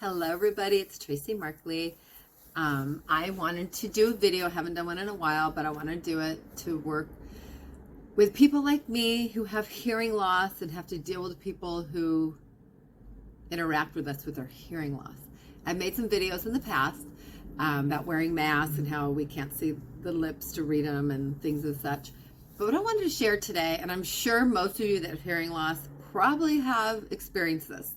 Hello everybody, it's Tracy Markley. I wanted to do a video, haven't done one in a while, but I want to do it to work with people like me who have hearing loss and have to deal with people who interact with us with their hearing loss. I've made some videos in the past about wearing masks and how we can't see the lips to read them and things as such. But what I wanted to share today, and I'm sure most of you that have hearing loss probably have experienced this.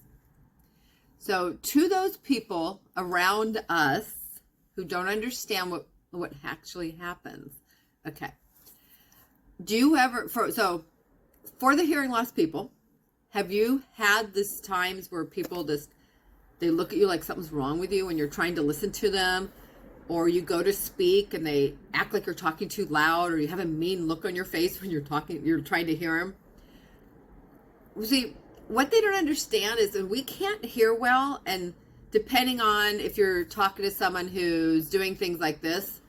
So to those people around us who don't understand what actually happens. Okay. Do you ever, for the hearing loss people, have you had this times where people they look at you like something's wrong with you when you're trying to listen to them, or you go to speak and they act like you're talking too loud, or you have a mean look on your face when you're trying to hear them? See, what they don't understand is that we can't hear well, and depending on if you're talking to someone who's doing things like this,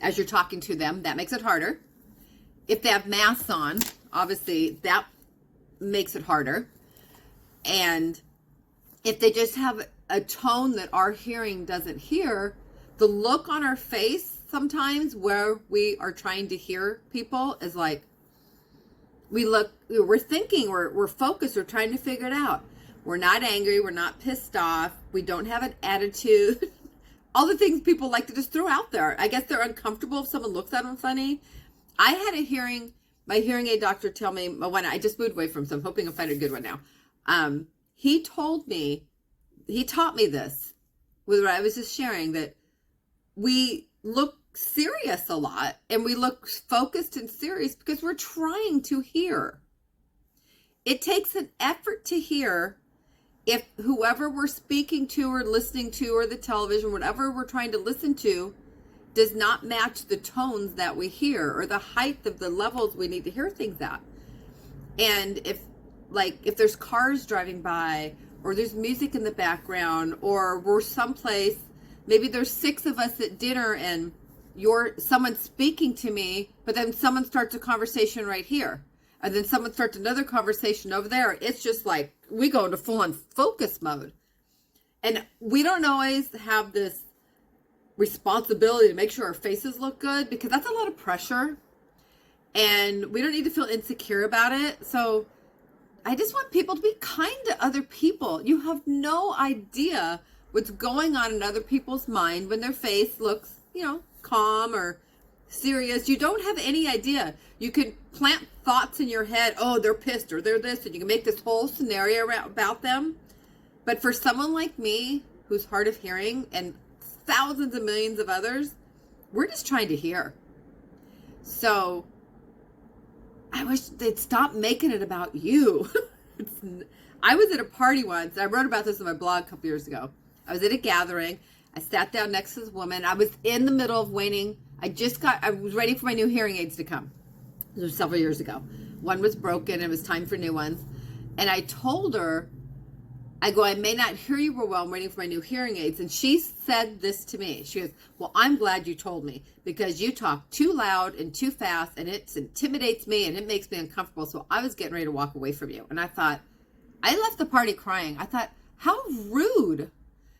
as you're talking to them, that makes it harder. If they have masks on, obviously that makes it harder. And if they just have a tone that our hearing doesn't hear, the look on our face sometimes where we are trying to hear people is like, we're thinking, we're focused, we're trying to figure it out. We're not angry, we're not pissed off, we don't have an attitude. All the things people like to just throw out there. I guess they're uncomfortable if someone looks at them funny. I had my hearing aid doctor tell me, when I just moved away from, so I'm hoping I'll find a good one now. He taught me this, with what I was just sharing, that we look serious a lot and we look focused and serious because we're trying to hear. It takes an effort to hear if whoever we're speaking to or listening to, or the television, whatever we're trying to listen to, does not match the tones that we hear or the height of the levels we need to hear things at. And if there's cars driving by, or there's music in the background, or we're someplace, maybe there's 6 of us at dinner and someone's speaking to me, but then someone starts a conversation right here, and then someone starts another conversation over there. It's just like we go into full-on focus mode. And we don't always have this responsibility to make sure our faces look good, because that's a lot of pressure, and we don't need to feel insecure about it. So I just want people to be kind to other people. You have no idea what's going on in other people's mind when their face looks, calm or serious. You don't have any idea. You can plant thoughts in your head. Oh, they're pissed, or they're this, and you can make this whole scenario about them. But for someone like me, who's hard of hearing, and thousands of millions of others, we're just trying to hear. So I wish they'd stop making it about you. I was at a party once. I wrote about this on my blog a couple years ago. I was at a gathering. I sat down next to this woman. I was in the middle of waiting. I was ready for my new hearing aids to come. This was several years ago. One was broken. It was time for new ones. And I told her, I may not hear you real well. I'm waiting for my new hearing aids. And she said this to me. She goes, well, I'm glad you told me, because you talk too loud and too fast, and it intimidates me and it makes me uncomfortable. So I was getting ready to walk away from you. And I thought, I left the party crying. I thought, how rude.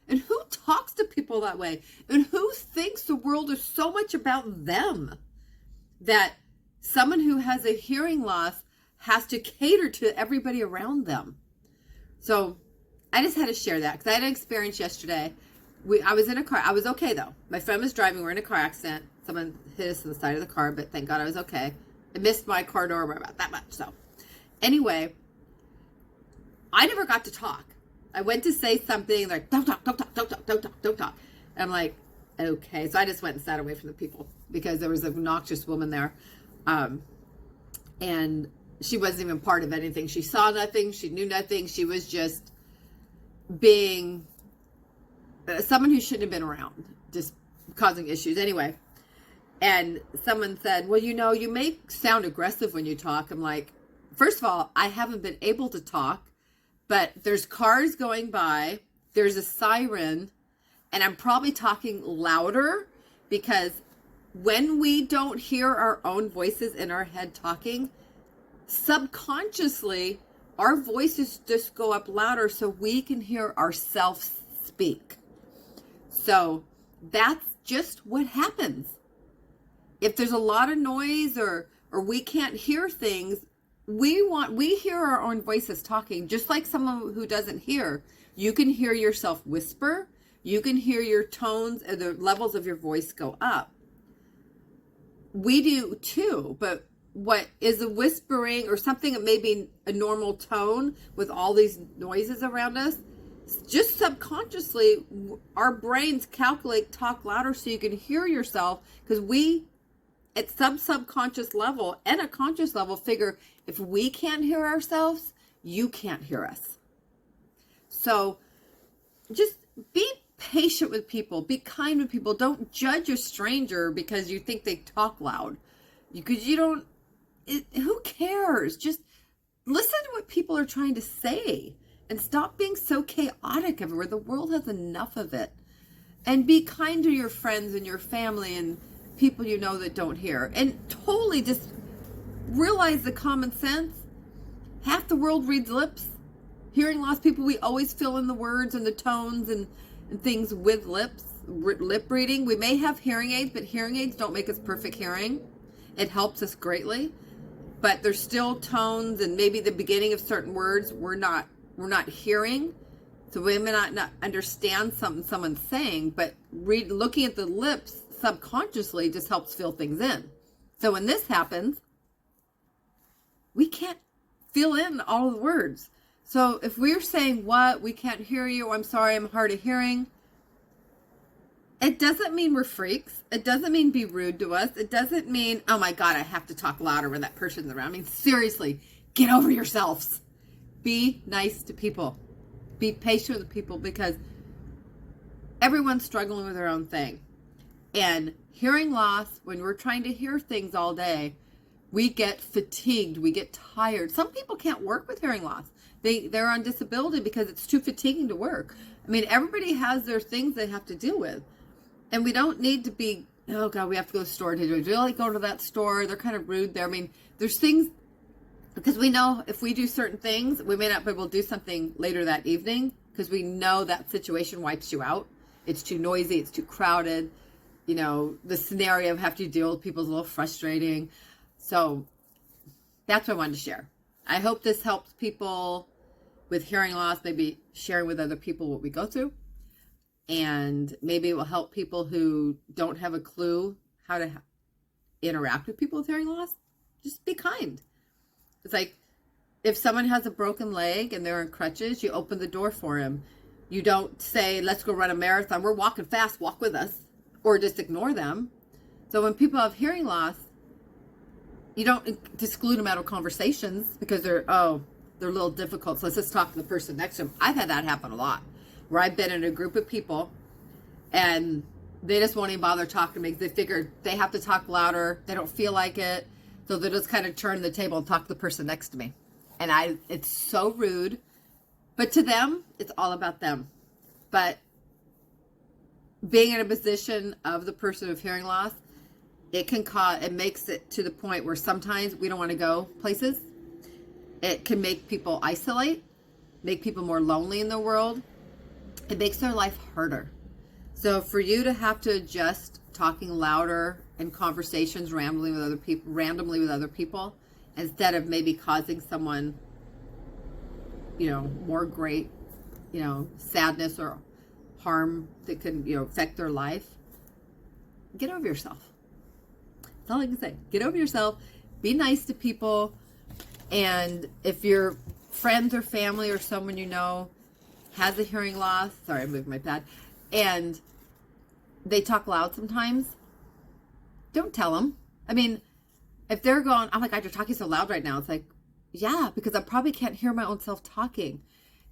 And who talks to people that way? And who thinks the world is so much about them that someone who has a hearing loss has to cater to everybody around them? So I just had to share that, because I had an experience yesterday. I was in a car. I was okay, though. My friend was driving. We were in a car accident. Someone hit us on the side of the car, but thank God I was okay. I missed my car door by about that much. So anyway, I never got to talk. I went to say something, like, don't talk, don't talk, don't talk, don't talk, don't talk. And I'm like, okay. So I just went and sat away from the people, because there was an obnoxious woman there. And she wasn't even part of anything. She saw nothing. She knew nothing. She was just being someone who shouldn't have been around, just causing issues. Anyway, and someone said, well, you may sound aggressive when you talk. I'm like, first of all, I haven't been able to talk, but there's cars going by, there's a siren, and I'm probably talking louder, because when we don't hear our own voices in our head talking, subconsciously our voices just go up louder so we can hear ourselves speak. So that's just what happens. If there's a lot of noise or we can't hear things, we hear our own voices talking, just like someone who doesn't hear. You can hear yourself whisper. You can hear your tones and the levels of your voice go up. We do too, but what is a whispering or something that may be a normal tone with all these noises around us, just subconsciously, our brains calculate talk louder so you can hear yourself, because we, at some subconscious level and a conscious level, figure if we can't hear ourselves, you can't hear us. So just be patient with people. Be kind with people. Don't judge a stranger because you think they talk loud. Because you don't, who cares? Just listen to what people are trying to say and stop being so chaotic everywhere. The world has enough of it. And be kind to your friends and your family and people you know that don't hear. And totally just realize the common sense. Half the world reads lips. Hearing loss people, we always fill in the words and the tones and things with lip reading. We may have hearing aids, but hearing aids don't make us perfect hearing. It helps us greatly, but there's still tones and maybe the beginning of certain words we're not hearing. So we may not understand something someone's saying, but looking at the lips subconsciously just helps fill things in. So when this happens, we can't fill in all of the words. So if we're saying what, we can't hear you, I'm sorry, I'm hard of hearing, it doesn't mean we're freaks. It doesn't mean be rude to us. It doesn't mean, oh my God, I have to talk louder when that person's around. I mean, seriously, get over yourselves. Be nice to people. Be patient with people, because everyone's struggling with their own thing. And hearing loss, when we're trying to hear things all day, we get fatigued. We get tired. Some people can't work with hearing loss. They're on disability because it's too fatiguing to work. I mean, everybody has their things they have to deal with. And we don't need to be, oh God, we have to go to the store. Did we really go to that store? They're kind of rude there. I mean, there's things, because we know if we do certain things, we may not be able to do something later that evening, because we know that situation wipes you out. It's too noisy. It's too crowded. You know, the scenario of having to deal with people is a little frustrating. So that's what I wanted to share. I hope this helps people with hearing loss, maybe sharing with other people what we go through. And maybe it will help people who don't have a clue how to interact with people with hearing loss. Just be kind. It's like if someone has a broken leg and they're in crutches, you open the door for him. You don't say, let's go run a marathon. We're walking fast. Walk with us. Or just ignore them. So when people have hearing loss, you don't exclude them out of conversations because they're a little difficult. So let's just talk to the person next to them. I've had that happen a lot, where I've been in a group of people and they just won't even bother talking to me because they figure they have to talk louder. They don't feel like it. So they just kind of turn the table and talk to the person next to me. And it's so rude. But to them, it's all about them. But being in a position of the person with hearing loss, it makes it to the point where sometimes we don't want to go places. It can make people isolate, make people more lonely in the world. It makes their life harder. So for you to have to adjust talking louder in conversations randomly with other people, instead of maybe causing someone, more great, sadness or harm that can, affect their life, get over yourself. That's all I can say. Get over yourself. Be nice to people. And if your friends or family or someone you know has a hearing loss, sorry, I moved my pad, and they talk loud sometimes, don't tell them. I mean, if they're going, oh my God, you're talking so loud right now. It's like, yeah, because I probably can't hear my own self talking.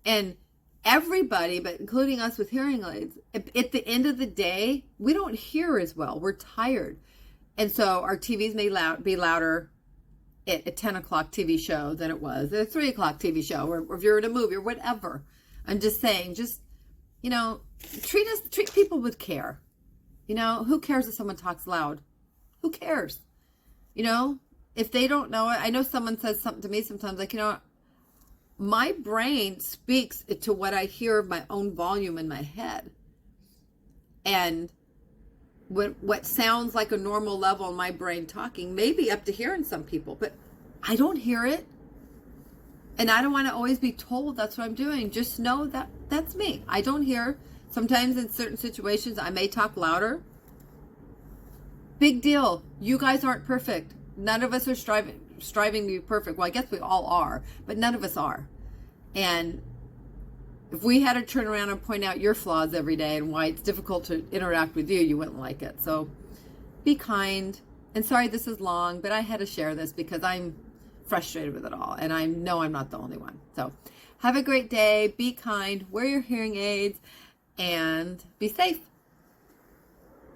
And everybody, but including us with hearing aids, at the end of the day, we don't hear as well. We're tired. And so our TVs may be louder at a 10 o'clock TV show than it was at a 3 o'clock TV show, or if you're in a movie or whatever. I'm just saying, treat people with care. Who cares if someone talks loud? Who cares? If they don't know it, I know someone says something to me sometimes like, my brain speaks to what I hear of my own volume in my head. And what sounds like a normal level in my brain talking may be up to hearing some people, but I don't hear it. And I don't want to always be told that's what I'm doing. Just know that that's me. I don't hear. Sometimes in certain situations, I may talk louder. Big deal. You guys aren't perfect. None of us are striving to be perfect. Well, I guess we all are, but none of us are. And if we had to turn around and point out your flaws every day and why it's difficult to interact with you, you wouldn't like it. So be kind. And sorry this is long, but I had to share this because I'm frustrated with it all. And I know I'm not the only one. So have a great day. Be kind. Wear your hearing aids and be safe.